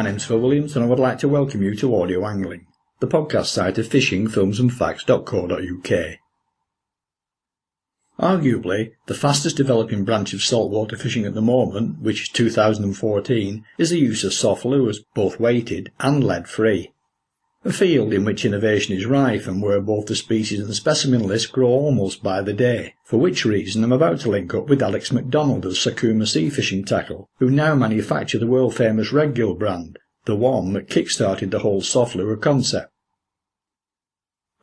my name's Phil Williams and I would like to welcome you to Audio Angling, the podcast site of fishing, films and facts.co.uk. Arguably, the fastest developing branch of saltwater fishing at the moment, which is 2014, is the use of soft lures, both weighted and lead-free. A field in which innovation is rife and where both the species and the specimen list grow almost by the day, for which reason I'm about to link up with Alex MacDonald of Sakuma Sea Fishing Tackle, who now manufacture the world-famous Redgill brand, the one that kick-started the whole soft lure concept.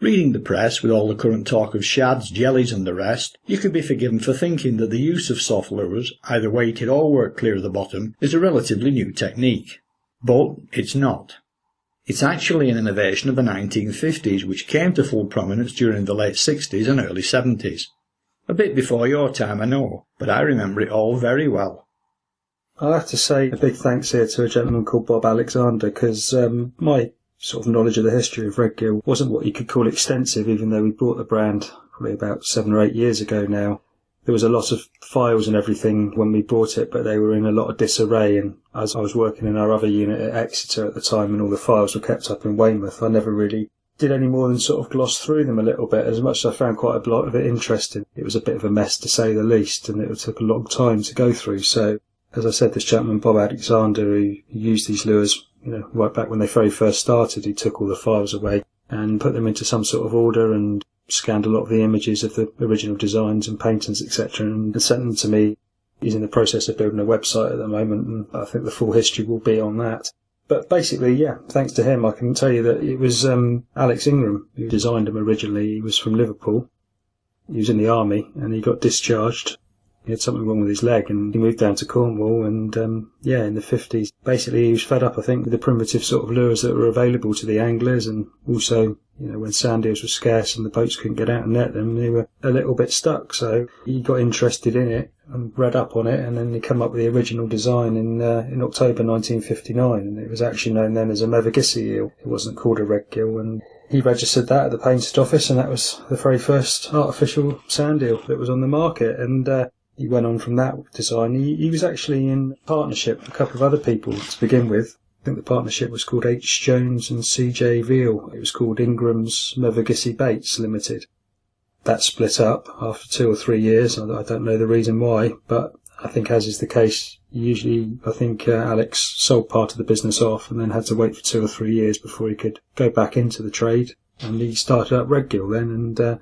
Reading the press with all the current talk of shads, jellies and the rest, you could be forgiven for thinking that the use of soft lures, either weighted or work clear of the bottom, is a relatively new technique. But it's not. It's actually an innovation of the 1950s which came to full prominence during the late 60s and early 70s. A bit before your time, I know, but I remember it all very well. I'll have to say a big thanks here to a gentleman called Bob Alexander, because my sort of knowledge of the history of Redgill wasn't what you could call extensive, even though we bought the brand probably about 7 or 8 years ago now. There was a lot of files and everything when we bought it, but they were in a lot of disarray, and as I was working in our other unit at Exeter at the time and all the files were kept up in Weymouth, I never really did any more than sort of gloss through them a little bit. As much as I found quite a lot of it interesting, it was a bit of a mess to say the least, and it took a long time to go through. So, as I said, this gentleman, Bob Alexander, who used these lures, right back when they very first started, he took all the files away and put them into some sort of order and scanned a lot of the images of the original designs and paintings, etc., and sent them to me. He's in the process of building a website at the moment, and I think the full history will be on that. But basically, yeah, thanks to him, I can tell you that it was Alex Ingram who designed them originally. He was from Liverpool. He was in the army, and he got discharged. He had something wrong with his leg, and he moved down to Cornwall, and in the 50s, basically he was fed up, I think, with the primitive sort of lures that were available to the anglers, and also, when sand eels were scarce and the boats couldn't get out and net them, they were a little bit stuck. So he got interested in it and read up on it, and then he came up with the original design in October 1959, and it was actually known then as a Mevagissey eel. It wasn't called a Redgill, and he registered that at the patent office, and that was the very first artificial sand eel that was on the market. And he went on from that design. He was actually in partnership with a couple of other people to begin with. I think the partnership was called H. Jones and C.J. Veal. It was called Ingram's Mevagissey Baits Limited. That split up after 2 or 3 years. I don't know the reason why, but I think, as is the case, usually I think Alex sold part of the business off and then had to wait for 2 or 3 years before he could go back into the trade. And he started up Redgill then, and the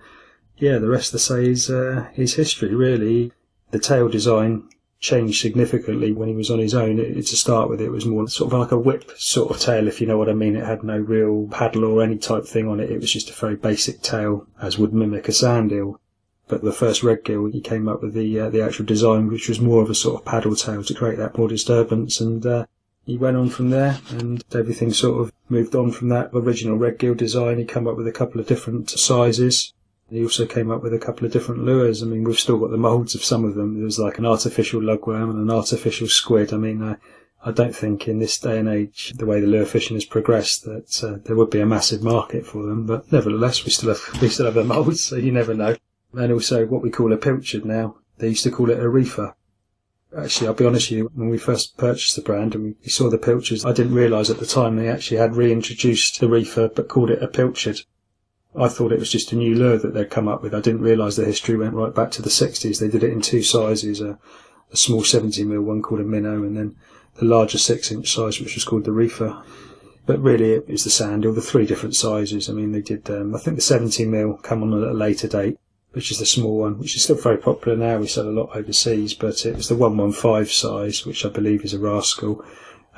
rest to say is history, really. The tail design changed significantly when he was on his own. To start with, it was more sort of like a whip sort of tail, if you know what I mean. It had no real paddle or any type thing on it. It was just a very basic tail, as would mimic a sand eel. But the first Redgill, he came up with the actual design, which was more of a sort of paddle tail to create that more disturbance. And he went on from there, and everything sort of moved on from that original Redgill design. He came up with a couple of different sizes. He also came up with a couple of different lures. I mean, we've still got the moulds of some of them. There was like an artificial lugworm and an artificial squid. I mean, I don't think in this day and age, the way the lure fishing has progressed, that there would be a massive market for them. But nevertheless, we still have the moulds, so you never know. And also what we call a pilchard now. They used to call it a reefer. Actually, I'll be honest with you, when we first purchased the brand and we saw the pilchards, I didn't realise at the time they actually had reintroduced the reefer but called it a pilchard. I thought it was just a new lure that they'd come up with. I didn't realise the history went right back to the 60s. They did it in 2 sizes, a small 70mm one called a minnow, and then the larger 6-inch size, which was called the reefer. But really, it was the sand eel, the 3 different sizes. I mean, they did, I think the 70mm come on at a later date, which is the small one, which is still very popular now. We sell a lot overseas, but it was the 115 size, which I believe is a rascal,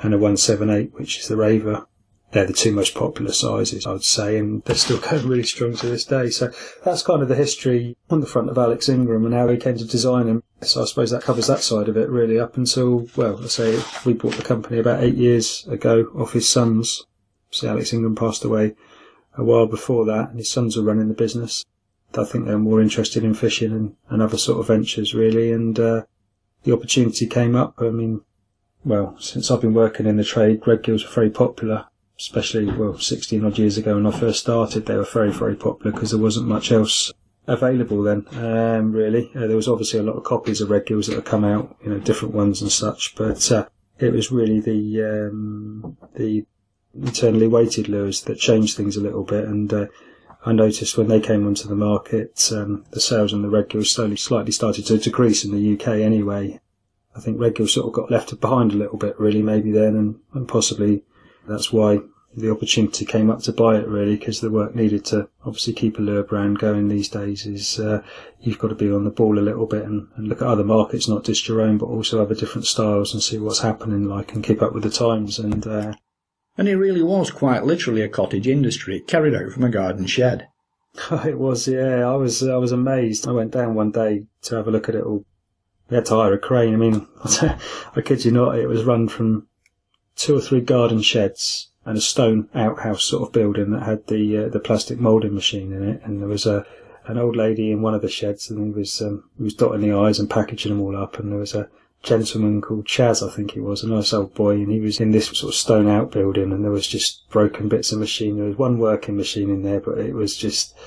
and a 178, which is the raver. They're the 2 most popular sizes, I would say, and they're still going really strong to this day. So that's kind of the history on the front of Alex Ingram and how he came to design them. So I suppose that covers that side of it, really, up until, let's say we bought the company about 8 years ago off his sons. So Alex Ingram passed away a while before that, and his sons were running the business. I think they were more interested in fishing and other sort of ventures, really, and the opportunity came up. I mean, since I've been working in the trade, Redgills were very popular. Especially, 16 odd years ago when I first started, they were very, very popular because there wasn't much else available then, really. There was obviously a lot of copies of Redgills that had come out, different ones and such, but It was really the internally weighted lures that changed things a little bit, and I noticed when they came onto the market, the sales on the Redgill slightly started to decrease in the UK anyway. I think Redgill sort of got left behind a little bit really maybe then, and possibly that's why the opportunity came up to buy it really, because the work needed to obviously keep a lure brand going these days is you've got to be on the ball a little bit and look at other markets, not just your own, but also other different styles and see what's happening and keep up with the times. And it really was quite literally a cottage industry carried out from a garden shed. It was, yeah. I was amazed. I went down one day to have a look at it all. We had to hire a crane. I mean, I kid you not, it was run from 2 or 3 garden sheds and a stone outhouse sort of building that had the plastic moulding machine in it. And there was an old lady in one of the sheds, and he was dotting the I's and packaging them all up. And there was a gentleman called Chaz, I think he was, a nice old boy, and he was in this sort of stone outbuilding, and there was just broken bits of machine. There was one working machine in there, but it was just,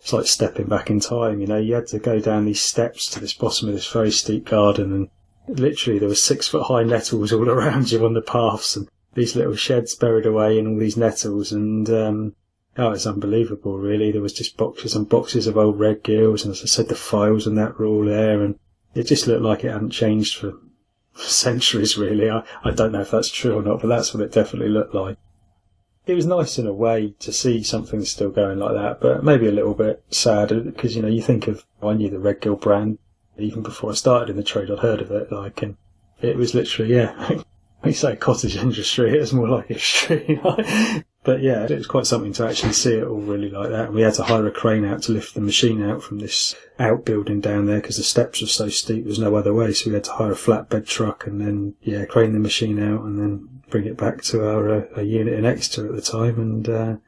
it's like stepping back in time, you know. You had to go down these steps to this bottom of this very steep garden, and literally there were 6-foot high nettles all around you on the paths, and these little sheds buried away in all these nettles, and it's unbelievable really. There was just boxes and boxes of old Redgills, and as I said, the files and that were all there, and it just looked like it hadn't changed for centuries really. I don't know if that's true or not, but that's what it definitely looked like. It was nice in a way to see something still going like that, but maybe a little bit sad, because, you know, you think of, I knew the Redgill brand even before I started in the trade. I'd heard of it, and it was literally, when you say cottage industry, it was more like history. But yeah, it was quite something to actually see it all really like that. And we had to hire a crane out to lift the machine out from this outbuilding down there, because the steps were so steep, there was no other way. So we had to hire a flatbed truck and then, crane the machine out and then bring it back to our unit in Exeter at the time. And,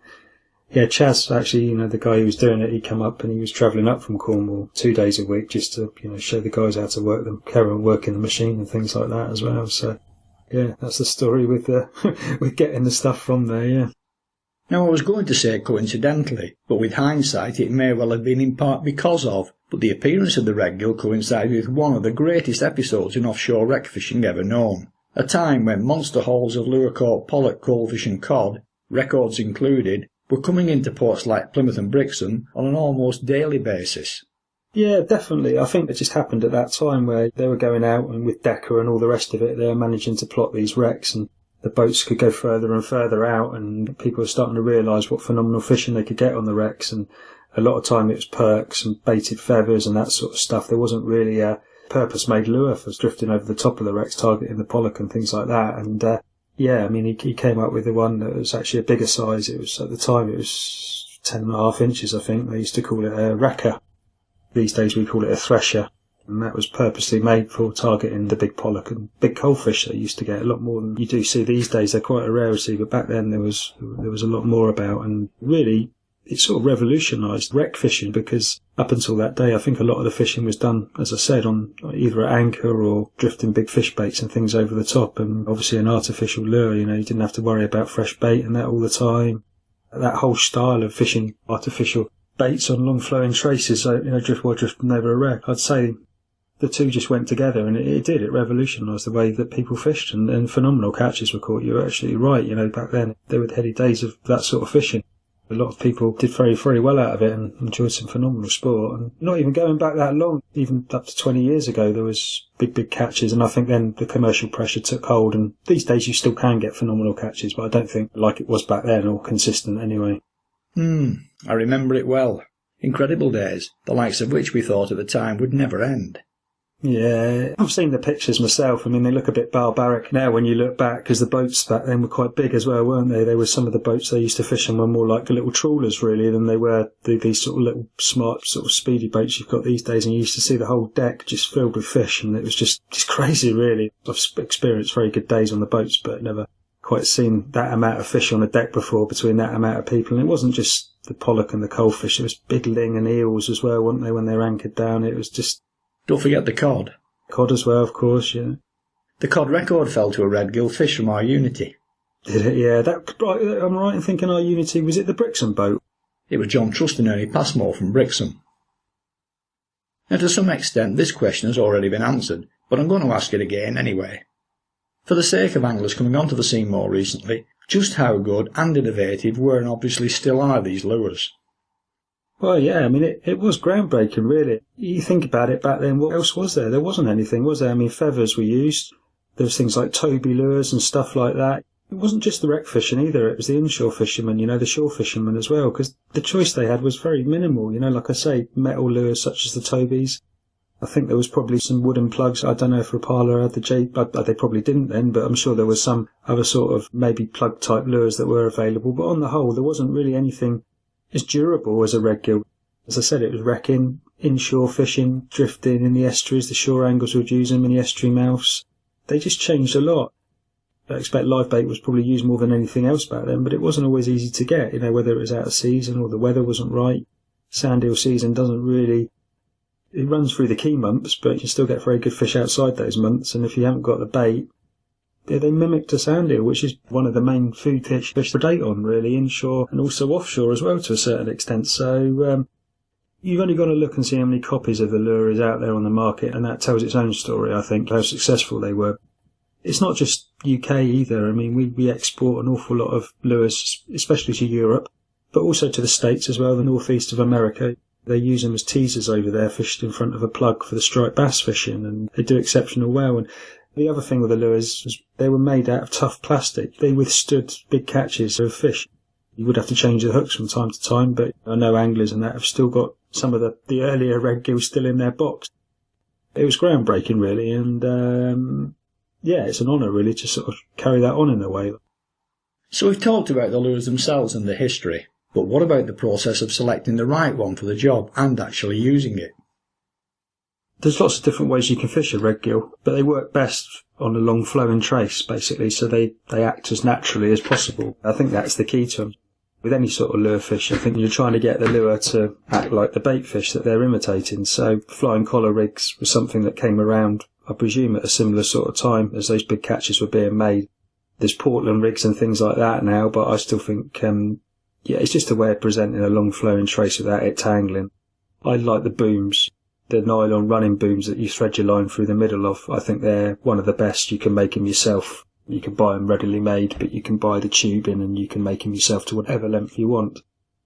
Chaz, actually, you know, the guy who was doing it, he come up and he was travelling up from Cornwall 2 days a week just to, you know, show the guys how to work them, carry on working the machine and things like that as well. So, yeah, that's the story with with getting the stuff from there, yeah. Now, I was going to say coincidentally, but with hindsight it may well have been in part because of, but the appearance of the Redgill coincided with one of the greatest episodes in offshore wreck fishing ever known. A time when monster hauls of lure-caught pollock, goldfish and cod, records included, were coming into ports like Plymouth and Brixham on an almost daily basis. Yeah, definitely. I think it just happened at that time where they were going out, and with Decker and all the rest of it, they were managing to plot these wrecks, and the boats could go further and further out, and people were starting to realise what phenomenal fishing they could get on the wrecks. And a lot of time it was perks and baited feathers and that sort of stuff. There wasn't really a purpose-made lure for drifting over the top of the wrecks, targeting the pollock and things like that. And he came up with the one that was actually a bigger size. It was, at the time, it was 10.5 inches, I think. They used to call it a wrecker. These days we call it a thresher. And that was purposely made for targeting the big pollock and big coalfish that used to get a lot more than you do see these days. They're quite a rarity, but back then there was a lot more about, and really it sort of revolutionised wreck fishing, because up until that day I think a lot of the fishing was done, as I said, on either at anchor or drifting big fish baits and things over the top, and obviously an artificial lure, you know, you didn't have to worry about fresh bait and that all the time. That whole style of fishing artificial baits on long flowing traces, so, you know, drift while drifting over a wreck, I'd say the two just went together, and it revolutionised the way that people fished, and phenomenal catches were caught. You're absolutely right, you know, back then there were the heady days of that sort of fishing. A lot of people did very, very well out of it and enjoyed some phenomenal sport. And not even going back that long, even up to 20 years ago, there was big catches, and I think then the commercial pressure took hold, and these days you still can get phenomenal catches, but I don't think like it was back then, or consistent anyway. I remember it well. Incredible days, the likes of which we thought at the time would never end. Yeah, I've seen the pictures myself. I mean, they look a bit barbaric now when you look back, because the boats back then were quite big as well, weren't they? They were, some of the boats they used to fish on were more like the little trawlers, really, than they were these sort of little smart, sort of speedy boats you've got these days, and you used to see the whole deck just filled with fish, and it was just crazy, really. I've experienced very good days on the boats, but never quite seen that amount of fish on a deck before, between that amount of people. And it wasn't just the pollock and the coalfish, it was big ling and eels as well, weren't they, when they were anchored down? It was just... Don't forget the cod. Cod as well, of course, yeah. The cod record fell to a Redgill fish from our Unity. Did it? Yeah. I'm right in thinking our Unity, was it the Brixham boat? It was John Trust and Ernie Passmore from Brixham. Now, to some extent, this question has already been answered, but I'm going to ask it again anyway. For the sake of anglers coming onto the scene more recently, just how good and innovative were and obviously still are these lures? Well, yeah, I mean, it was groundbreaking, really. You think about it, back then, what else was there? There wasn't anything, was there? I mean, feathers were used. There was things like Toby lures and stuff like that. It wasn't just the wreck fishing either. It was the inshore fishermen, the shore fishermen as well, because the choice they had was very minimal. Like I say, metal lures such as the Tobys. I think there was probably some wooden plugs. I don't know if Rapala had the they probably didn't then, but I'm sure there was some other sort of maybe plug type lures that were available. But on the whole, there wasn't really anything as durable as a Redgill. As I said, it was wrecking, inshore fishing, drifting in the estuaries. The shore anglers would use them in the estuary mouths. They just changed a lot. I expect live bait was probably used more than anything else back then, but it wasn't always easy to get, whether it was out of season or the weather wasn't right. Sand eel season doesn't really... It runs through the key months, but you can still get very good fish outside those months, and if you haven't got the bait, they mimicked a sand eel, which is one of the main food fish predate on, really, inshore and also offshore as well to a certain extent. So you've only got to look and see how many copies of the lure is out there on the market, and that tells its own story, I think, how successful they were. It's not just UK either. I mean, we export an awful lot of lures, especially to Europe, but also to the States as well, the northeast of America. They use them as teasers over there, fished in front of a plug for the striped bass fishing, and they do exceptional well. And the other thing with the lures was they were made out of tough plastic. They withstood big catches of fish. You would have to change the hooks from time to time, but I know anglers and that have still got some of the earlier Redgill still in their box. It was groundbreaking, really, and it's an honour, really, to sort of carry that on in a way. So we've talked about the lures themselves and the history, but what about the process of selecting the right one for the job and actually using it? There's lots of different ways you can fish a Redgill, but they work best on a long flowing trace, basically, so they act as naturally as possible. I think that's the key to them. With any sort of lure fish, I think you're trying to get the lure to act like the bait fish that they're imitating. So flying collar rigs was something that came around, I presume, at a similar sort of time as those big catches were being made. There's Portland rigs and things like that now, but I still think, it's just a way of presenting a long flowing trace without it tangling. I like the booms, the nylon running booms that you thread your line through the middle of. I think they're one of the best. You can make them yourself. You can buy them readily made, but you can buy the tubing and you can make them yourself to whatever length you want.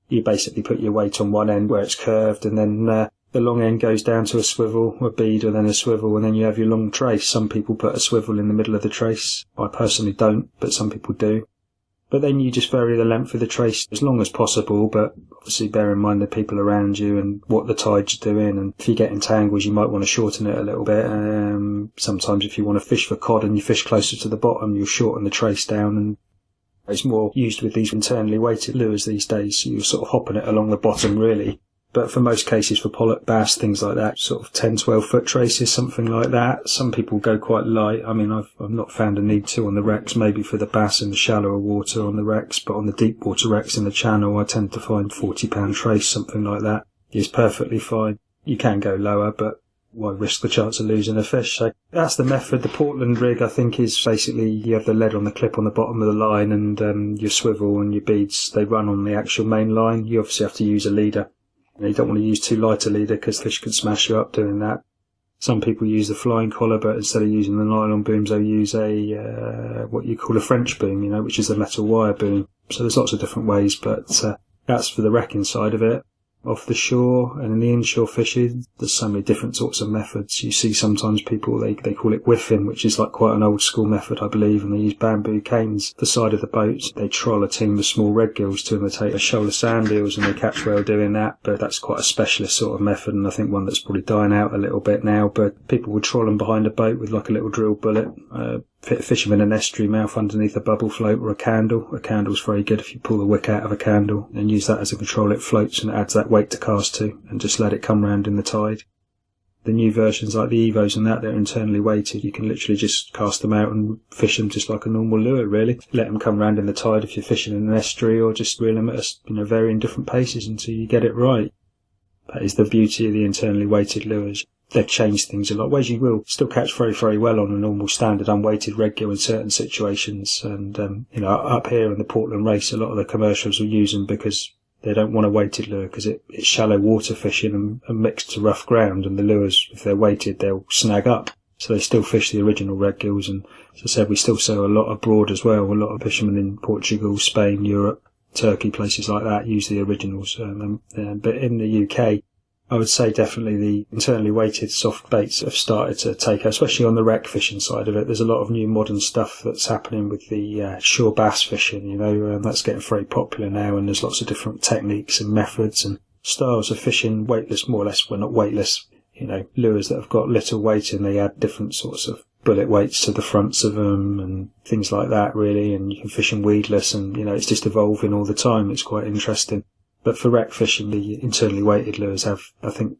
You basically put your weight on one end where it's curved, and then the long end goes down to a swivel, a bead, and then a swivel, and then you have your long trace. Some people put a swivel in the middle of the trace. I personally don't, but some people do. But then you just vary the length of the trace as long as possible, but obviously bear in mind the people around you and what the tide's doing, and if you get entangles you might want to shorten it a little bit. Sometimes if you want to fish for cod and you fish closer to the bottom, you'll shorten the trace down, and it's more used with these internally weighted lures these days, so you're sort of hopping it along the bottom really. But for most cases, for pollock, bass, things like that, sort of 10, 12 foot traces, something like that. Some people go quite light. I mean, I've not found a need to on the wrecks, maybe for the bass in the shallower water on the wrecks, but on the deep water wrecks in the channel, I tend to find 40-pound trace, something like that, is perfectly fine. You can go lower, but why risk the chance of losing a fish? So that's the method. The Portland rig, I think, is basically you have the lead on the clip on the bottom of the line, and your swivel and your beads, they run on the actual main line. You obviously have to use a leader. You don't want to use too light a leader because fish can smash you up doing that. Some people use the flying collar, but instead of using the nylon booms, they'll use what you call a French boom, which is a metal wire boom. So there's lots of different ways, but that's for the wrecking side of it. Off the shore and in the inshore fishing, there's so many different sorts of methods. You see sometimes people, they call it whiffing, which is like quite an old school method, I believe, and they use bamboo canes the side of the boat. They troll a team of small redgills to imitate a shoal of sand eels, and they catch well doing that, but that's quite a specialist sort of method, and I think one that's probably dying out a little bit now. But people would troll them behind a boat with like a little drill bullet, fish them in an estuary mouth underneath a bubble float or a candle. A candle's very good if you pull the wick out of a candle and use that as a control. It floats and it adds that weight to cast to, and just let it come round in the tide. The new versions like the Evos and that, they're internally weighted. You can literally just cast them out and fish them just like a normal lure, really. Let them come round in the tide if you're fishing in an estuary, or just reel them at varying different paces until you get it right. That is the beauty of the internally weighted lures. They've changed things a lot. Whereas you will still catch very, very well on a normal standard unweighted Redgill in certain situations. And, up here in the Portland race, a lot of the commercials will use them because they don't want a weighted lure, because it's shallow water fishing and mixed to rough ground, and the lures, if they're weighted, they'll snag up. So they still fish the original Redgills, and as I said, we still sell a lot abroad as well. A lot of fishermen in Portugal, Spain, Europe, Turkey, places like that use the originals. But in the UK, I would say definitely the internally weighted soft baits have started to take out, especially on the wreck fishing side of it. There's a lot of new modern stuff that's happening with the shore bass fishing, that's getting very popular now, and there's lots of different techniques and methods and styles of fishing, weightless, more or less, well, not weightless, lures that have got little weight, and they add different sorts of bullet weights to the fronts of them and things like that, really, and you can fish them weedless, and, it's just evolving all the time. It's quite interesting. But for wreck fishing, the internally weighted lures I think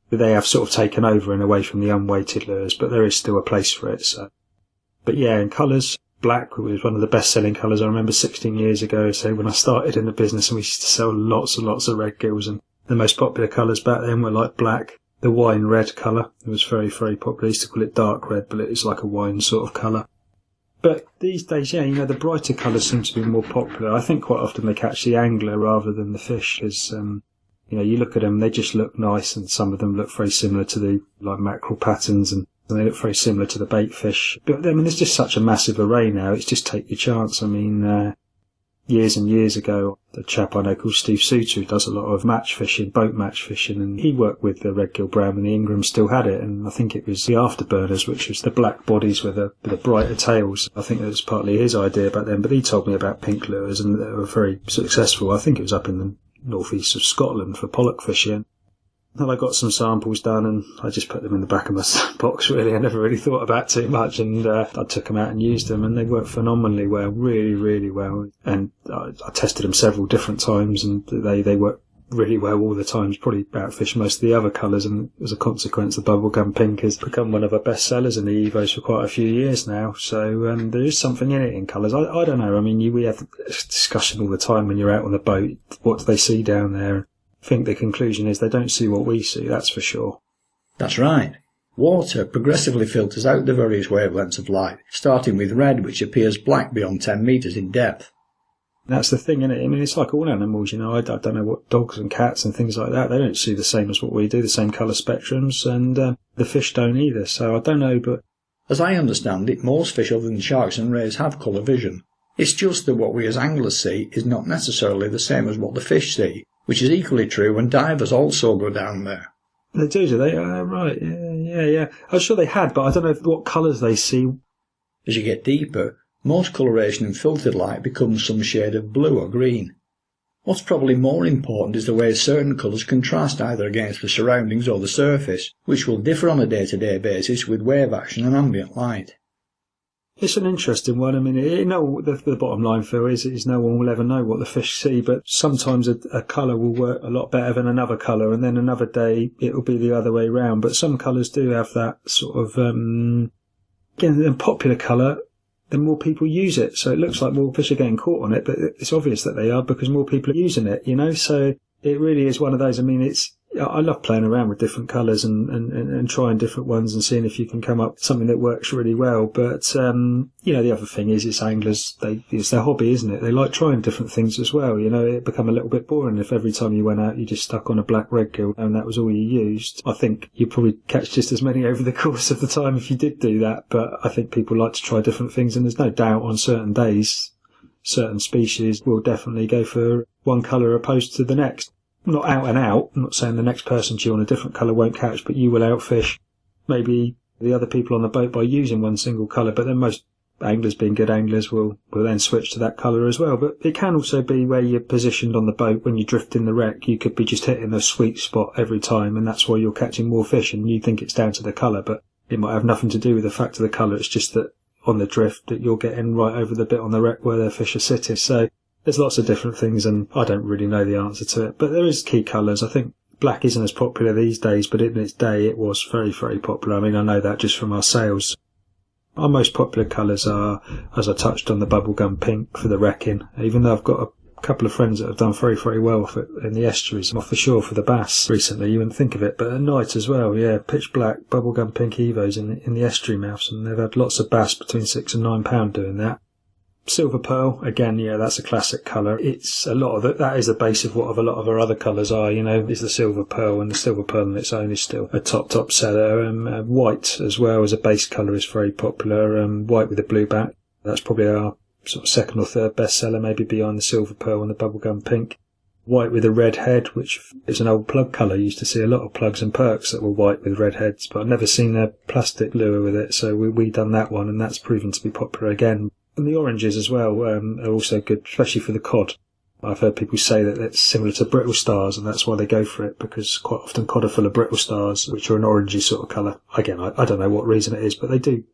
they have sort of taken over and away from the unweighted lures, but there is still a place for it. So, but yeah, in colours, black was one of the best-selling colours. I remember 16 years ago, so when I started in the business, and we used to sell lots and lots of Redgills, and the most popular colours back then were like black, the wine red colour. It was very, very popular. I used to call it dark red, but it was like a wine sort of colour. But these days, the brighter colours seem to be more popular. I think quite often they catch the angler rather than the fish, because, you look at them, they just look nice, and some of them look very similar to the, like, mackerel patterns, and they look very similar to the bait fish. But, there's just such a massive array now, it's just take your chance. Years and years ago, a chap I know called Steve Souter, who does a lot of match fishing, boat match fishing, and he worked with the Redgill brand when the Ingram still had it, and I think it was the Afterburners, which was the black bodies with the brighter tails. I think it was partly his idea back then, but he told me about pink lures, and they were very successful. I think it was up in the northeast of Scotland for pollock fishing. And I got some samples done, and I just put them in the back of my box, really. I never really thought about too much, and I took them out and used them, and they worked phenomenally well, really, really well. And I tested them several different times, and they work really well all the time. Probably outfished most of the other colours, and as a consequence, the bubblegum pink has become one of our best sellers in the Evos for quite a few years now. So there is something in it in colours. I don't know. We have this discussion all the time when you're out on the boat. What do they see down there? I think the conclusion is they don't see what we see, that's for sure. That's right. Water progressively filters out the various wavelengths of light, starting with red, which appears black beyond 10 metres in depth. That's the thing, isn't it? It's like all animals, I don't know what dogs and cats and things like that, they don't see the same as what we do, the same colour spectrums, and the fish don't either, so I don't know, but... As I understand it, most fish other than sharks and rays have colour vision. It's just that what we as anglers see is not necessarily the same as what the fish see, which is equally true when divers also go down there. They do they? Right, yeah. I'm sure they had, but I don't know what colours they see. As you get deeper, most coloration in filtered light becomes some shade of blue or green. What's probably more important is the way certain colours contrast either against the surroundings or the surface, which will differ on a day-to-day basis with wave action and ambient light. It's an interesting one. The bottom line, Phil, is no one will ever know what the fish see, but sometimes a colour will work a lot better than another colour, and then another day it will be the other way round. But some colours do have that sort of, again, popular colour, the more people use it. So it looks like more fish are getting caught on it, but it's obvious that they are because more people are using it, So it really is one of those. I love playing around with different colours and trying different ones and seeing if you can come up with something that works really well. But, the other thing is it's anglers, it's their hobby, isn't it? They like trying different things as well. It become a little bit boring if every time you went out you just stuck on a black Redgill and that was all you used. I think you'd probably catch just as many over the course of the time if you did do that. But I think people like to try different things, and there's no doubt on certain days, certain species will definitely go for one colour opposed to the next. Not out and out. I'm not saying the next person to you on a different colour won't catch, but you will outfish maybe the other people on the boat by using one single colour. But then most anglers, being good anglers, will then switch to that colour as well. But it can also be where you're positioned on the boat when you drift in the wreck. You could be just hitting a sweet spot every time, and that's why you're catching more fish, and you think it's down to the colour, but it might have nothing to do with the fact of the colour. It's just that on the drift that you're getting right over the bit on the wreck where the fish are sitting. So there's lots of different things, and I don't really know the answer to it. But there is key colours. I think black isn't as popular these days, but in its day it was very, very popular. I know that just from our sales. Our most popular colours are, as I touched on, the bubblegum pink for the wrecking, even though I've got a couple of friends that have done very, very well in the estuaries off the shore for the bass recently. You wouldn't think of it, but at night as well, pitch black bubblegum pink Evos in the estuary mouths, and they've had lots of bass between £6 and £9 doing that. Silver pearl, again, yeah, that's a classic colour. It's a lot of it. That is the base of what a lot of our other colours are, is the silver pearl, and the silver pearl on its own is still a top seller. White as well as a base colour is very popular. White with a blue back. That's probably our sort of second or third best seller, maybe behind the silver pearl and the bubblegum pink. White with a red head, which is an old plug colour. You used to see a lot of plugs and perks that were white with red heads, but I've never seen a plastic lure with it, so we done that one, and that's proven to be popular again. And the oranges as well are also good, especially for the cod. I've heard people say that it's similar to brittle stars, and that's why they go for it, because quite often cod are full of brittle stars, which are an orangey sort of colour. Again, I don't know what reason it is, but they do.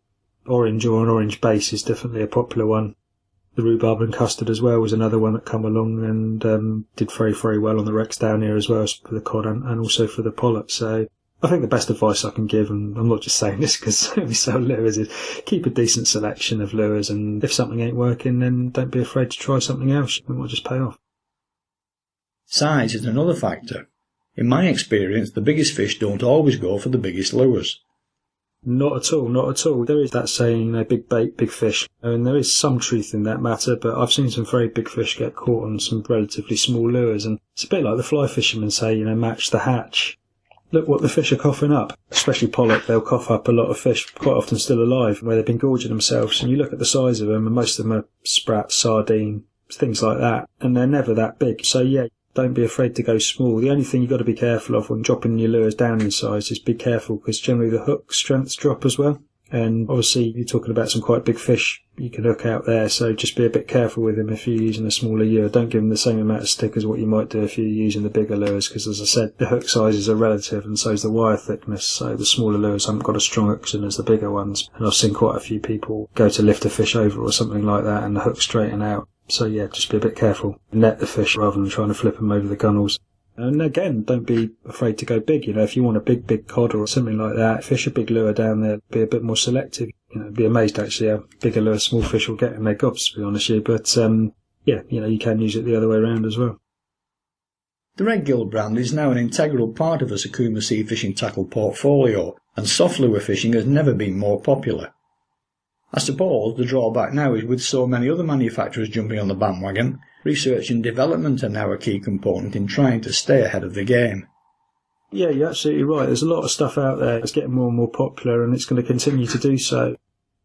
Orange or an orange base is definitely a popular one. The rhubarb and custard as well was another one that come along and did very, very well on the wrecks down here as well for the cod and also for the pollock. So I think the best advice I can give, and I'm not just saying this because we sell lures, is keep a decent selection of lures, and if something ain't working, then don't be afraid to try something else. It might just pay off. Size is another factor. In my experience, the biggest fish don't always go for the biggest lures. Not at all. There is that saying, big bait, big fish. And there is some truth in that matter, but I've seen some very big fish get caught on some relatively small lures, and it's a bit like the fly fishermen say, match the hatch. Look what the fish are coughing up. Especially pollock, they'll cough up a lot of fish, quite often still alive, where they've been gorging themselves, and you look at the size of them, and most of them are sprat, sardine, things like that, and they're never that big. So yeah, don't be afraid to go small. The only thing you've got to be careful of when dropping your lures down in size is be careful, because generally the hook strengths drop as well. And obviously you're talking about some quite big fish you can hook out there, so just be a bit careful with them if you're using a smaller lure. Don't give them the same amount of stick as what you might do if you're using the bigger lures, because as I said, the hook sizes are relative and so is the wire thickness, so the smaller lures haven't got as strong hooks in as the bigger ones. And I've seen quite a few people go to lift a fish over or something like that and the hook straighten out. So yeah, just be a bit careful. Net the fish rather than trying to flip them over the gunnels. And again, don't be afraid to go big. If you want a big cod or something like that, fish a big lure down there, be a bit more selective. Be amazed actually how big a lure small fish will get in their gobs, to be honest with you. But yeah, you can use it the other way around as well. The Redgill brand is now an integral part of the Sakuma sea fishing tackle portfolio, and soft lure fishing has never been more popular. I suppose the drawback now is with so many other manufacturers jumping on the bandwagon, research and development are now a key component in trying to stay ahead of the game. Yeah, you're absolutely right. There's a lot of stuff out there. It's getting more and more popular, and it's going to continue to do so.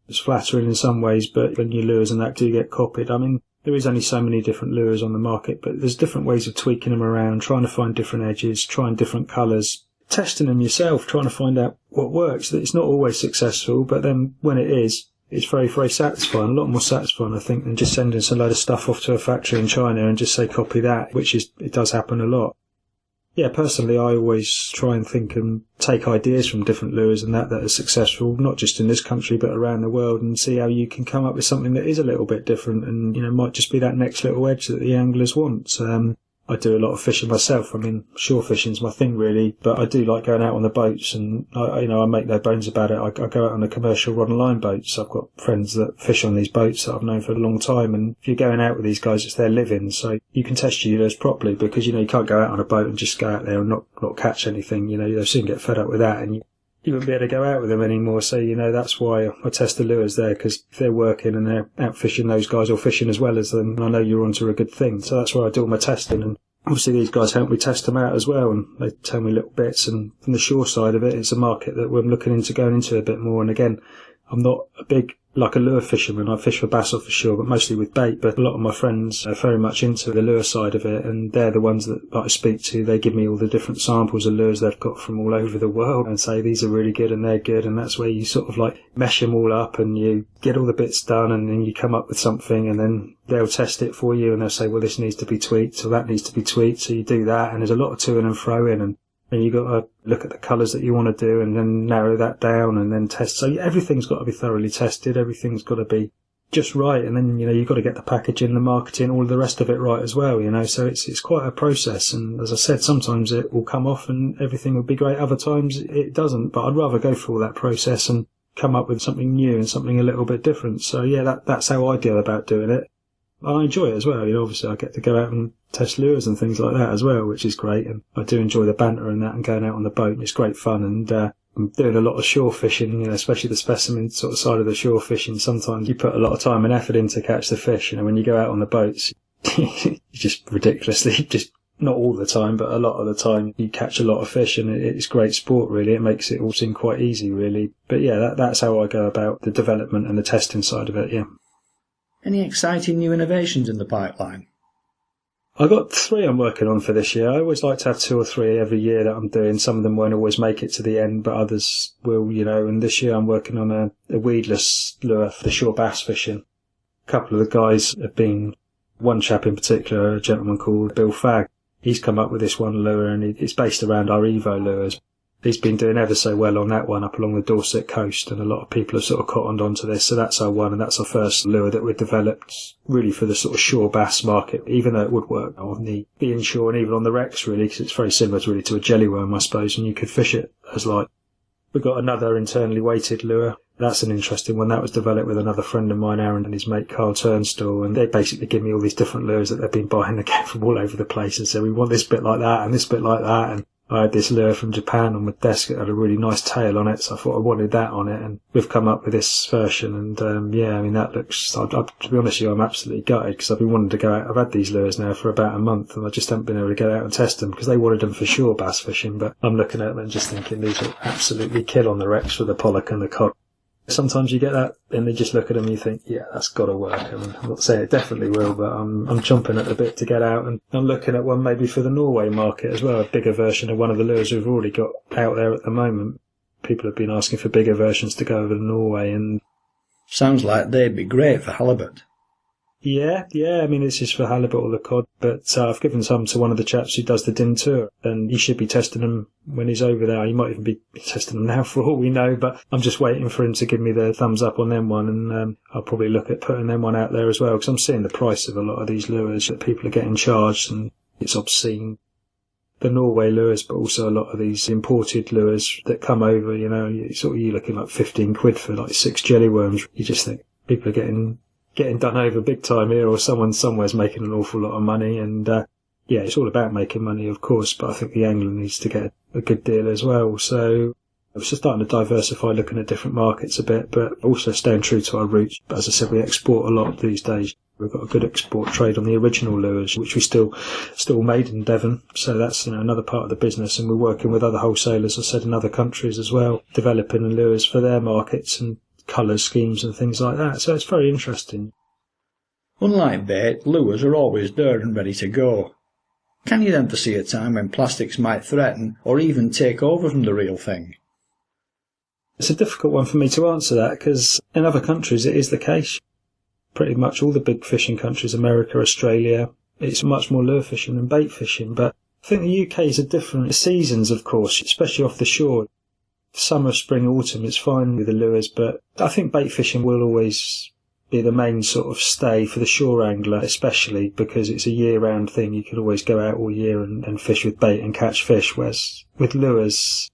It's flattering in some ways, but when your lures and that do get copied, there is only so many different lures on the market, but there's different ways of tweaking them around, trying to find different edges, trying different colours, testing them yourself, trying to find out what works. It's not always successful, but then when it is, it's very, very satisfying, a lot more satisfying, I think, than just sending some load of stuff off to a factory in China and just say copy that, it does happen a lot. Yeah, personally, I always try and think and take ideas from different lures and that are successful, not just in this country, but around the world, and see how you can come up with something that is a little bit different and, might just be that next little edge that the anglers want. I do a lot of fishing myself. Shore fishing's my thing really, but I do like going out on the boats, and I make no bones about it. I go out on a commercial rod and line boat, so I've got friends that fish on these boats that I've known for a long time, and if you're going out with these guys, it's their living, so you can test your lures properly, because you can't go out on a boat and just go out there and not catch anything. They'll soon get fed up with that, and you wouldn't be able to go out with them anymore. So, that's why I test the lures there, because if they're working and they're out fishing those guys or fishing as well as them, I know you're onto a good thing. So that's where I do all my testing. And obviously these guys help me test them out as well, and they tell me little bits. And from the shore side of it, it's a market that we're looking into going into a bit more. And again, I'm not a big, like a lure fisherman. I fish for bass off the shore, but mostly with bait. But a lot of my friends are very much into the lure side of it, and they're the ones that I speak to. They give me all the different samples of lures they've got from all over the world and say these are really good and they're good, and that's where you sort of like mesh them all up and you get all the bits done, and then you come up with something, and then they'll test it for you and they'll say, well, this needs to be tweaked, so that needs to be tweaked, so you do that, and there's a lot of to and fro in, and you've got to look at the colours that you want to do and then narrow that down and then test. So everything's got to be thoroughly tested, everything's got to be just right, and then you've got to get the packaging, the marketing, all of the rest of it right as well, so it's quite a process. And as I said, sometimes it will come off and everything will be great, other times it doesn't, but I'd rather go through all that process and come up with something new and something a little bit different. So yeah, that's how I deal about doing it. I enjoy it as well. Obviously I get to go out and test lures and things like that as well, which is great. And I do enjoy the banter and that, and going out on the boat. It's great fun. And I'm doing a lot of shore fishing, especially the specimen sort of side of the shore fishing. Sometimes you put a lot of time and effort in to catch the fish. When you go out on the boats, you just ridiculously, just not all the time, but a lot of the time, you catch a lot of fish, and it's great sport, really. It makes it all seem quite easy, really. But yeah, that's how I go about the development and the testing side of it, yeah. Any exciting new innovations in the pipeline? I've got 3 I'm working on for this year. I always like to have 2 or 3 every year that I'm doing. Some of them won't always make it to the end, but others will, and this year I'm working on a weedless lure for the shore bass fishing. A couple of the guys have been, one chap in particular, a gentleman called Bill Fagg. He's come up with this one lure, and it's based around our Evo lures. He's been doing ever so well on that one up along the Dorset coast, and a lot of people have sort of cottoned onto this. So that's our one, and that's our first lure that we've developed really for the sort of shore bass market, even though it would work on the inshore and even on the wrecks, really, because it's very similar really to a jellyworm, I suppose, and you could fish it as like. We've got another internally weighted lure. That's an interesting one. That was developed with another friend of mine, Aaron, and his mate Carl Turnstall, and they basically give me all these different lures that they've been buying again from all over the place, and so we want this bit like that and this bit like that. And I had this lure from Japan on my desk. It had a really nice tail on it, so I thought I wanted that on it, and we've come up with this version. And that looks, to be honest with you, I'm absolutely gutted, because I've been wanting to go out. I've had these lures now for about a month, and I just haven't been able to get out and test them, because they wanted them for shore bass fishing, but I'm looking at them and just thinking these will absolutely kill on the wrecks for the pollock and the cod. Sometimes you get that, and they just look at them and you think, yeah, that's got to work. I'm not saying it definitely will, but I'm chomping at the bit to get out, and I'm looking at one maybe for the Norway market as well, a bigger version of one of the lures we've already got out there at the moment. People have been asking for bigger versions to go over to Norway, and sounds like they'd be great for halibut. Yeah, this is for halibut or the cod, but I've given some to one of the chaps who does the DIN tour, and he should be testing them when he's over there. He might even be testing them now for all we know, but I'm just waiting for him to give me the thumbs up on them one, and I'll probably look at putting them one out there as well, because I'm seeing the price of a lot of these lures that people are getting charged, and it's obscene. The Norway lures, but also a lot of these imported lures that come over, you're looking like 15 quid for like 6 jellyworms. You just think people are getting done over big time here, or someone somewhere's making an awful lot of money, and it's all about making money, of course, but I think the angler needs to get a good deal as well. So I'm just starting to diversify, looking at different markets a bit, but also staying true to our roots. But as I said, we export a lot these days. We've got a good export trade on the original lures, which we still made in Devon. So that's another part of the business, and we're working with other wholesalers, as I said, in other countries as well, developing the lures for their markets and colour schemes and things like that. So it's very interesting. Unlike bait, lures are always there and ready to go. Can you then foresee a time when plastics might threaten or even take over from the real thing? It's a difficult one for me to answer that, because in other countries it is the case. Pretty much all the big fishing countries, America, Australia, it's much more lure fishing than bait fishing. But I think the UK is a different seasons, of course, especially off the shore. Summer, spring, autumn, it's fine with the lures, but I think bait fishing will always be the main sort of stay for the shore angler, especially because it's a year-round thing. You can always go out all year and fish with bait and catch fish, whereas with lures,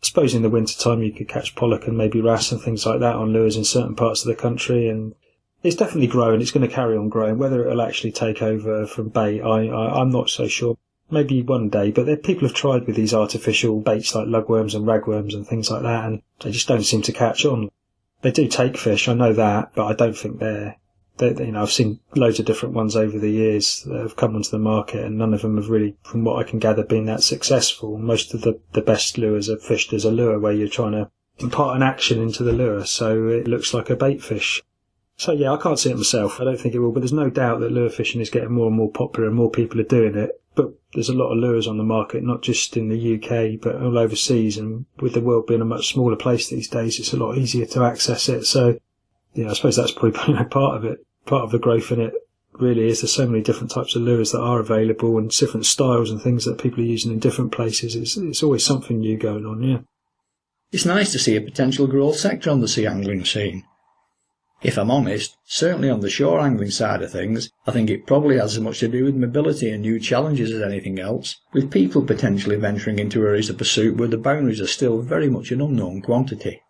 I suppose in the winter time you could catch pollock and maybe wrasse and things like that on lures in certain parts of the country, and it's definitely growing. It's going to carry on growing. Whether it'll actually take over from bait, I'm not so sure. Maybe one day, but people have tried with these artificial baits like lugworms and ragworms and things like that, and they just don't seem to catch on. They do take fish, I know that, but I don't think they're I've seen loads of different ones over the years that have come onto the market, and none of them have really, from what I can gather, been that successful. Most of the best lures are fished as a lure, where you're trying to impart an action into the lure, so it looks like a bait fish. So yeah, I can't see it myself. I don't think it will, but there's no doubt that lure fishing is getting more and more popular and more people are doing it. But there's a lot of lures on the market, not just in the UK, but all overseas. And with the world being a much smaller place these days, it's a lot easier to access it. So yeah, I suppose that's probably part of it. Part of the growth in it really is there's so many different types of lures that are available, and different styles and things that people are using in different places. It's always something new going on, yeah. It's nice to see a potential growth sector on the sea angling scene. If I'm honest, certainly on the shore angling side of things, I think it probably has as much to do with mobility and new challenges as anything else, with people potentially venturing into areas of pursuit where the boundaries are still very much an unknown quantity.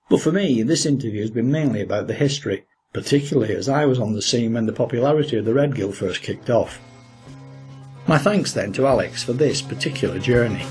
But for me, this interview has been mainly about the history, particularly as I was on the scene when the popularity of the Redgill first kicked off. My thanks then to Alex for this particular journey.